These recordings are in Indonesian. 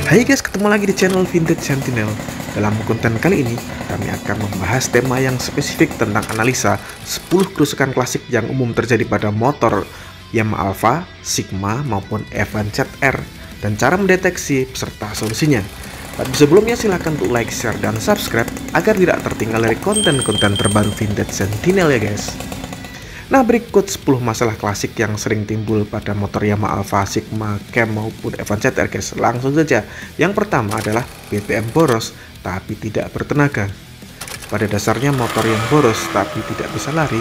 Hai guys, ketemu lagi di channel Vintage Sentinel. Dalam konten kali ini, kami akan membahas tema yang spesifik tentang analisa 10 kerusakan klasik yang umum terjadi pada motor Yamaha Alfa, Sigma, maupun Evan ZR, dan cara mendeteksi beserta solusinya. Tapi sebelumnya silahkan untuk like, share, dan subscribe agar tidak tertinggal dari konten-konten terbaru Vintage Sentinel ya guys. Nah, berikut 10 masalah klasik yang sering timbul pada motor Yamaha Alfa, Sigma, Cam maupun Evan ZR guys. Langsung saja. Yang pertama adalah BBM boros tapi tidak bertenaga. Pada dasarnya motor yang boros tapi tidak bisa lari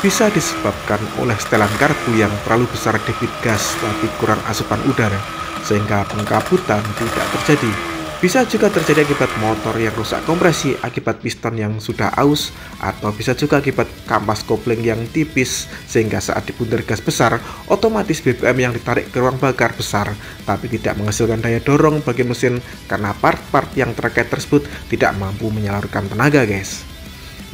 bisa disebabkan oleh setelan karbu yang terlalu besar debit gas tapi kurang asupan udara, sehingga pengkabutan tidak terjadi. Bisa juga terjadi akibat motor yang rusak kompresi, akibat piston yang sudah aus, atau bisa juga akibat kampas kopling yang tipis, sehingga saat diputar gas besar, otomatis BBM yang ditarik ke ruang bakar besar, tapi tidak menghasilkan daya dorong bagi mesin karena part-part yang terkait tersebut tidak mampu menyalurkan tenaga guys.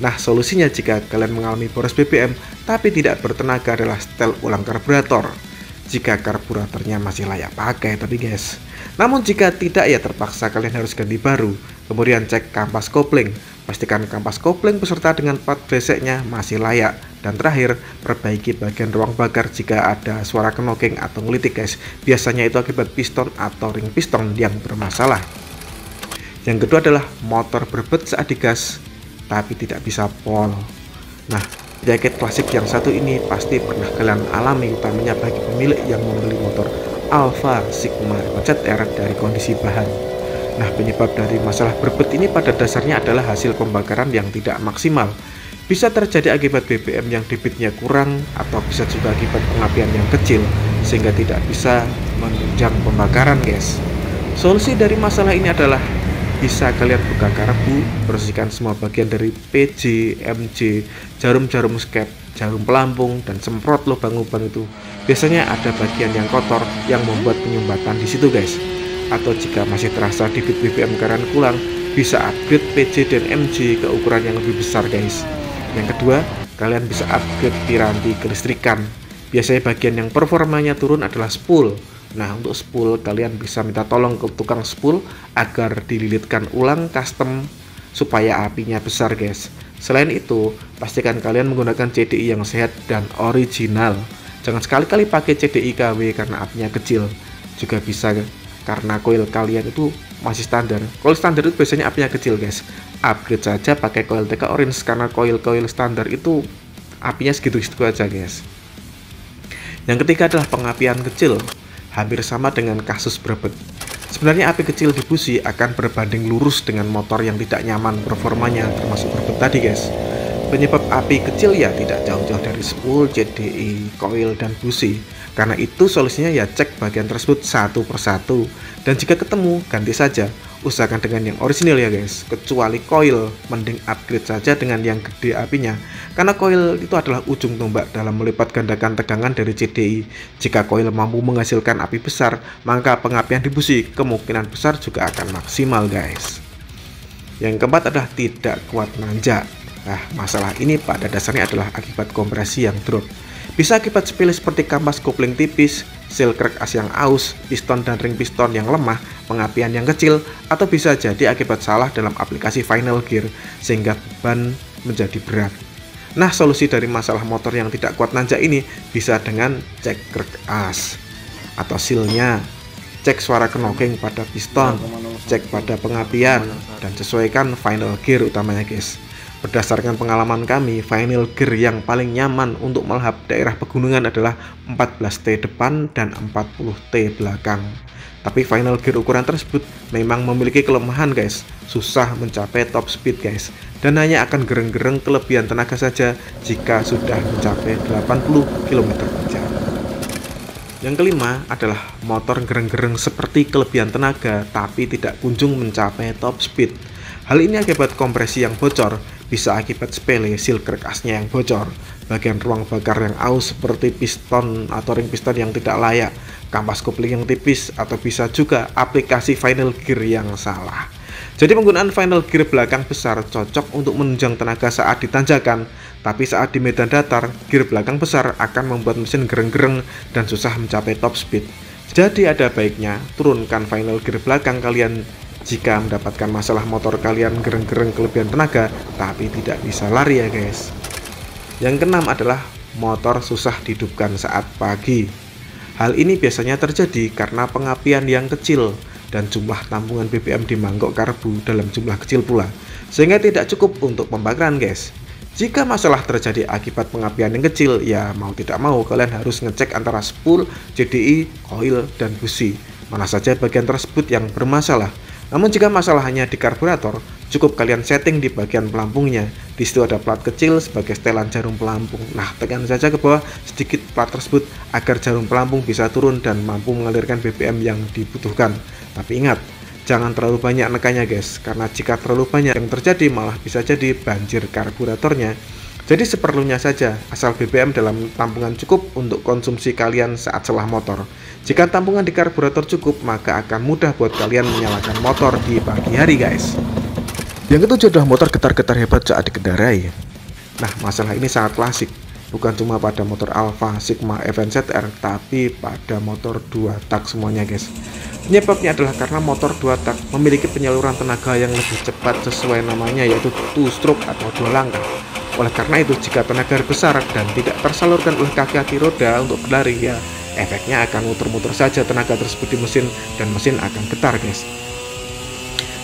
Nah, solusinya jika kalian mengalami boros BBM tapi tidak bertenaga adalah setel ulang karburator. Jika karburatornya masih layak pakai tapi guys. Namun jika tidak ya terpaksa kalian harus ganti baru. Kemudian cek kampas kopling. Pastikan kampas kopling beserta dengan part beseknya masih layak. Dan terakhir, perbaiki bagian ruang bakar jika ada suara knocking atau ngelitik guys. Biasanya itu akibat piston atau ring piston yang bermasalah. Yang kedua adalah motor berbet saat digas tapi tidak bisa pol. Nah, penyakit klasik yang satu ini pasti pernah kalian alami, utamanya bagi pemilik yang membeli motor Alfa, Sigma, ZR dari kondisi bahan. Nah, penyebab dari masalah berbet ini pada dasarnya adalah hasil pembakaran yang tidak maksimal. Bisa terjadi akibat BBM yang debitnya kurang, atau bisa juga akibat pengapian yang kecil sehingga tidak bisa menunjang pembakaran guys. Solusi dari masalah ini adalah bisa kalian buka karbu, bersihkan semua bagian dari PJ, MJ, jarum-jarum skep, jarum pelampung, dan semprot lubang-lubang itu. Biasanya ada bagian yang kotor yang membuat penyumbatan di situ guys. Atau jika masih terasa debit BBM kalian kurang, bisa upgrade PJ dan MJ ke ukuran yang lebih besar guys. Yang kedua, kalian bisa upgrade piranti kelistrikan. Biasanya bagian yang performanya turun adalah spool. Nah, untuk spool kalian bisa minta tolong ke tukang spool agar dililitkan ulang custom supaya apinya besar guys. Selain itu, pastikan kalian menggunakan CDI yang sehat dan original. Jangan sekali-kali pakai CDI KW karena apinya kecil. Juga bisa karena coil kalian itu masih standar. Coil standar itu biasanya apinya kecil guys. Upgrade saja pakai coil TK Orange karena coil standar itu apinya segitu-segitu aja guys. Yang ketiga adalah pengapian kecil. Hampir sama dengan kasus berbet. Sebenarnya api kecil di busi akan berbanding lurus dengan motor yang tidak nyaman performanya, termasuk berbet tadi guys. Penyebab api kecil ya tidak jauh-jauh dari spool, CDI, coil, dan busi. Karena itu solusinya ya cek bagian tersebut satu persatu. Dan jika ketemu, ganti saja. Usahakan dengan yang orisinil ya guys. Kecuali coil, mending upgrade saja dengan yang gede apinya. Karena coil itu adalah ujung tombak dalam melipat gandakan tegangan dari CDI. Jika coil mampu menghasilkan api besar, maka pengapian di busi kemungkinan besar juga akan maksimal guys. Yang keempat adalah tidak kuat nanjak. Nah, masalah ini pada dasarnya adalah akibat kompresi yang drop. Bisa akibat sepele seperti kampas kopling tipis, seal crack as yang aus, piston dan ring piston yang lemah, pengapian yang kecil, atau bisa jadi akibat salah dalam aplikasi final gear sehingga beban menjadi berat. Nah, solusi dari masalah motor yang tidak kuat nanjak ini bisa dengan cek crack as atau sealnya, cek suara knocking pada piston, cek pada pengapian, dan sesuaikan final gear utamanya guys. Berdasarkan pengalaman kami, final gear yang paling nyaman untuk melahap daerah pegunungan adalah 14T depan dan 40T belakang. Tapi final gear ukuran tersebut memang memiliki kelemahan guys, susah mencapai top speed guys, dan hanya akan gereng-gereng kelebihan tenaga saja jika sudah mencapai 80 km/jam. Yang kelima adalah motor gereng-gereng seperti kelebihan tenaga tapi tidak kunjung mencapai top speed. Hal ini akibat kompresi yang bocor, bisa akibat sepele seal crack asnya yang bocor, bagian ruang bakar yang aus seperti piston atau ring piston yang tidak layak, kampas kopling yang tipis, atau bisa juga aplikasi final gear yang salah. Jadi penggunaan final gear belakang besar cocok untuk menunjang tenaga saat ditanjakan, tapi saat di medan datar, gear belakang besar akan membuat mesin gereng-gereng dan susah mencapai top speed. Jadi ada baiknya turunkan final gear belakang kalian jika mendapatkan masalah motor kalian gereng-gereng kelebihan tenaga tapi tidak bisa lari ya guys. Yang keenam adalah motor susah dihidupkan saat pagi. Hal ini biasanya terjadi karena pengapian yang kecil dan jumlah tampungan BBM di mangkok karbu dalam jumlah kecil pula, sehingga tidak cukup untuk pembakaran guys. Jika masalah terjadi akibat pengapian yang kecil, ya mau tidak mau kalian harus ngecek antara spool, CDI, oil, dan busi. Mana saja bagian tersebut yang bermasalah. Namun jika masalah hanya di karburator, cukup kalian setting di bagian pelampungnya. Di situ ada plat kecil sebagai setelan jarum pelampung. Nah, tekan saja ke bawah sedikit plat tersebut agar jarum pelampung bisa turun dan mampu mengalirkan BBM yang dibutuhkan. Tapi ingat, jangan terlalu banyak nekannya guys, karena jika terlalu banyak yang terjadi malah bisa jadi banjir karburatornya. Jadi seperlunya saja, asal BBM dalam tampungan cukup untuk konsumsi kalian saat selah motor. Jika tampungan di karburator cukup, maka akan mudah buat kalian menyalakan motor di pagi hari guys. Yang ketujuh adalah motor getar-getar hebat saat dikendarai. Nah, masalah ini sangat klasik, bukan cuma pada motor Alfa, Sigma, Event ZR, tapi pada motor 2 tak semuanya guys. Penyebabnya adalah karena motor 2 tak memiliki penyaluran tenaga yang lebih cepat sesuai namanya, yaitu two stroke atau 2 langkah. Oleh karena itu, jika tenaga besar dan tidak tersalurkan oleh kaki-kaki roda untuk berlari, ya efeknya akan muter-muter saja tenaga tersebut di mesin dan mesin akan getar guys.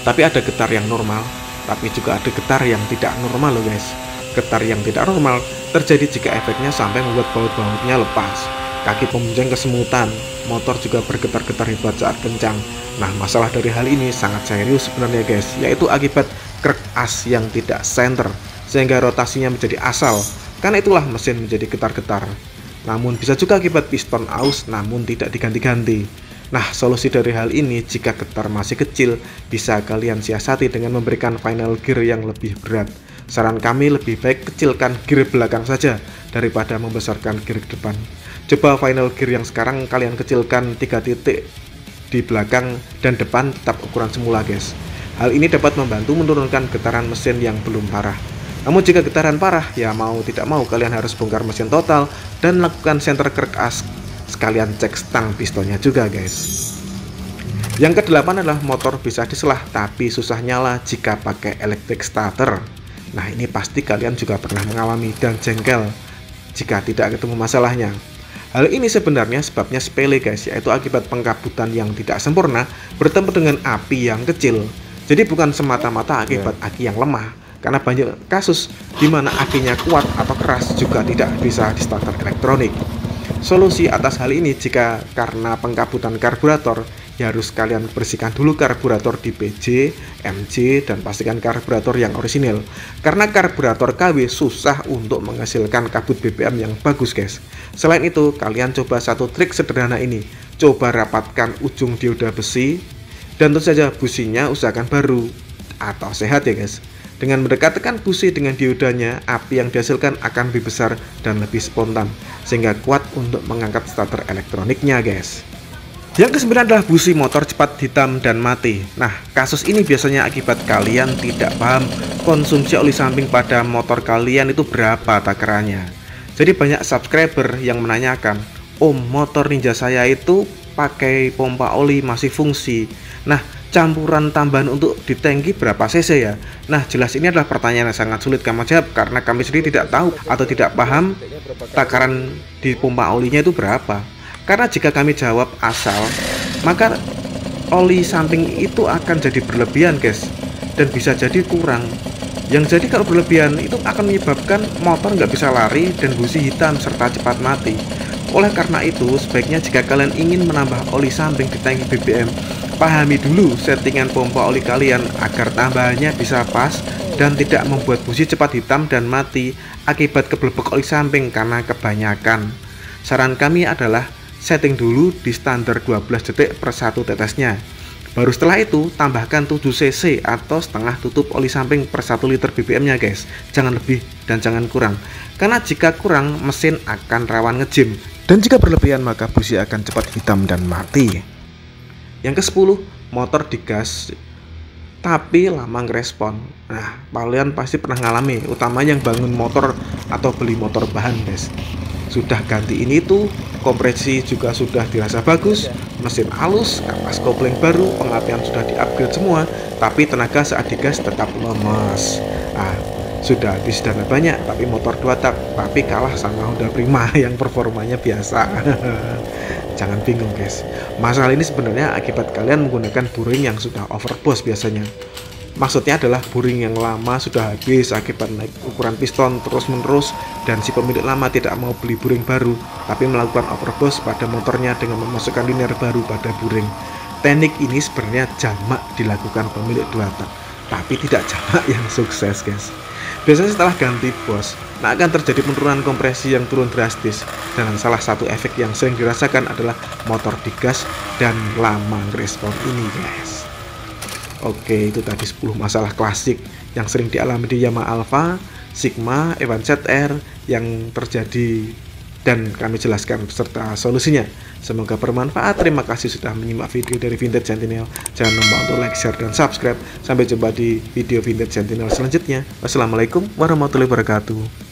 Tapi ada getar yang normal, tapi juga ada getar yang tidak normal loh guys. Getar yang tidak normal terjadi jika efeknya sampai membuat baut-bautnya lepas, kaki pembunceng kesemutan, motor juga bergetar-getar hebat saat kencang. Nah, masalah dari hal ini sangat serius sebenarnya guys, yaitu akibat krek as yang tidak center, sehingga rotasinya menjadi asal. Karena itulah mesin menjadi getar-getar. Namun bisa juga akibat piston aus namun tidak diganti-ganti. Nah, solusi dari hal ini jika getar masih kecil, bisa kalian siasati dengan memberikan final gear yang lebih berat. Saran kami lebih baik kecilkan gear belakang saja daripada membesarkan gear depan. Coba final gear yang sekarang kalian kecilkan 3 titik di belakang dan depan tetap ukuran semula guys. Hal ini dapat membantu menurunkan getaran mesin yang belum parah. Namun jika getaran parah, ya mau tidak mau kalian harus bongkar mesin total dan lakukan center krek as, sekalian cek stang pistonnya juga guys. Yang kedelapan adalah motor bisa diselah tapi susah nyala jika pakai electric starter. Nah, ini pasti kalian juga pernah mengalami dan jengkel jika tidak ketemu masalahnya. Hal ini sebenarnya sebabnya sepele guys, yaitu akibat pengkabutan yang tidak sempurna bertemu dengan api yang kecil. Jadi bukan semata-mata akibat aki yang lemah, karena banyak kasus di mana akinya kuat atau keras juga tidak bisa di starter elektronik. Solusi atas hal ini jika karena pengkabutan karburator, ya harus kalian bersihkan dulu karburator di PJ, MJ, dan pastikan karburator yang orisinil. Karena karburator KW susah untuk menghasilkan kabut BBM yang bagus guys. Selain itu, kalian coba satu trik sederhana ini. Coba rapatkan ujung dioda besi, dan tentu saja businya usahakan baru atau sehat ya guys. Dengan mendekatkan busi dengan diodanya, api yang dihasilkan akan lebih besar dan lebih spontan, sehingga kuat untuk mengangkat starter elektroniknya guys. Yang kesembilan adalah busi motor cepat hitam dan mati. Nah, kasus ini biasanya akibat kalian tidak paham konsumsi oli samping pada motor kalian itu berapa takarannya. Jadi banyak subscriber yang menanyakan, "Om, motor Ninja saya itu pakai pompa oli masih fungsi. Nah, campuran tambahan untuk di tangki berapa cc ya?" Nah, jelas ini adalah pertanyaan yang sangat sulit kami jawab karena kami sendiri tidak tahu atau tidak paham takaran di pompa olinya itu berapa. Karena jika kami jawab asal, maka oli samping itu akan jadi berlebihan guys, dan bisa jadi kurang. Yang jadi kalau berlebihan itu akan menyebabkan motor nggak bisa lari dan busi hitam serta cepat mati. Oleh karena itu, sebaiknya jika kalian ingin menambah oli samping di tangki BBM, pahami dulu settingan pompa oli kalian agar tambahannya bisa pas dan tidak membuat busi cepat hitam dan mati akibat keblebek oli samping karena kebanyakan. Saran kami adalah setting dulu di standar 12 detik per 1 tetesnya. Baru setelah itu tambahkan 7 cc atau setengah tutup oli samping per 1 liter BBM nya guys. Jangan lebih dan jangan kurang, karena jika kurang mesin akan rawan ngejim, dan jika berlebihan maka busi akan cepat hitam dan mati. Yang ke-10, motor digas tapi lama ngerespon. Nah, kalian pasti pernah ngalami, utama yang bangun motor atau beli motor bahan guys. Sudah ganti ini tuh, kompresi juga sudah dirasa bagus, mesin halus, kapas kopling baru, pengapian sudah di-upgrade semua, tapi tenaga saat digas tetap lemes. Sudah habis dana banyak, tapi motor 2 tak, tapi kalah sama Honda Prima yang performanya biasa. Jangan bingung guys, masalah ini sebenarnya akibat kalian menggunakan buring yang sudah overboss biasanya. Maksudnya adalah buring yang lama sudah habis akibat naik ukuran piston terus-menerus, dan si pemilik lama tidak mau beli buring baru, tapi melakukan overboss pada motornya dengan memasukkan liner baru pada buring. Teknik ini sebenarnya jamak dilakukan pemilik 2 tak, tapi tidak jamak yang sukses guys. Biasanya setelah ganti bos, akan terjadi penurunan kompresi yang turun drastis, dan salah satu efek yang sering dirasakan adalah motor digas dan lama respon ini guys. Oke, itu tadi 10 masalah klasik yang sering dialami di Yamaha Alfa, Sigma, Evan ZR yang terjadi dan kami jelaskan beserta solusinya. Semoga bermanfaat. Terima kasih sudah menyimak video dari Vintage Sentinel. Jangan lupa untuk like, share, dan subscribe. Sampai jumpa di video Vintage Sentinel selanjutnya. Wassalamualaikum warahmatullahi wabarakatuh.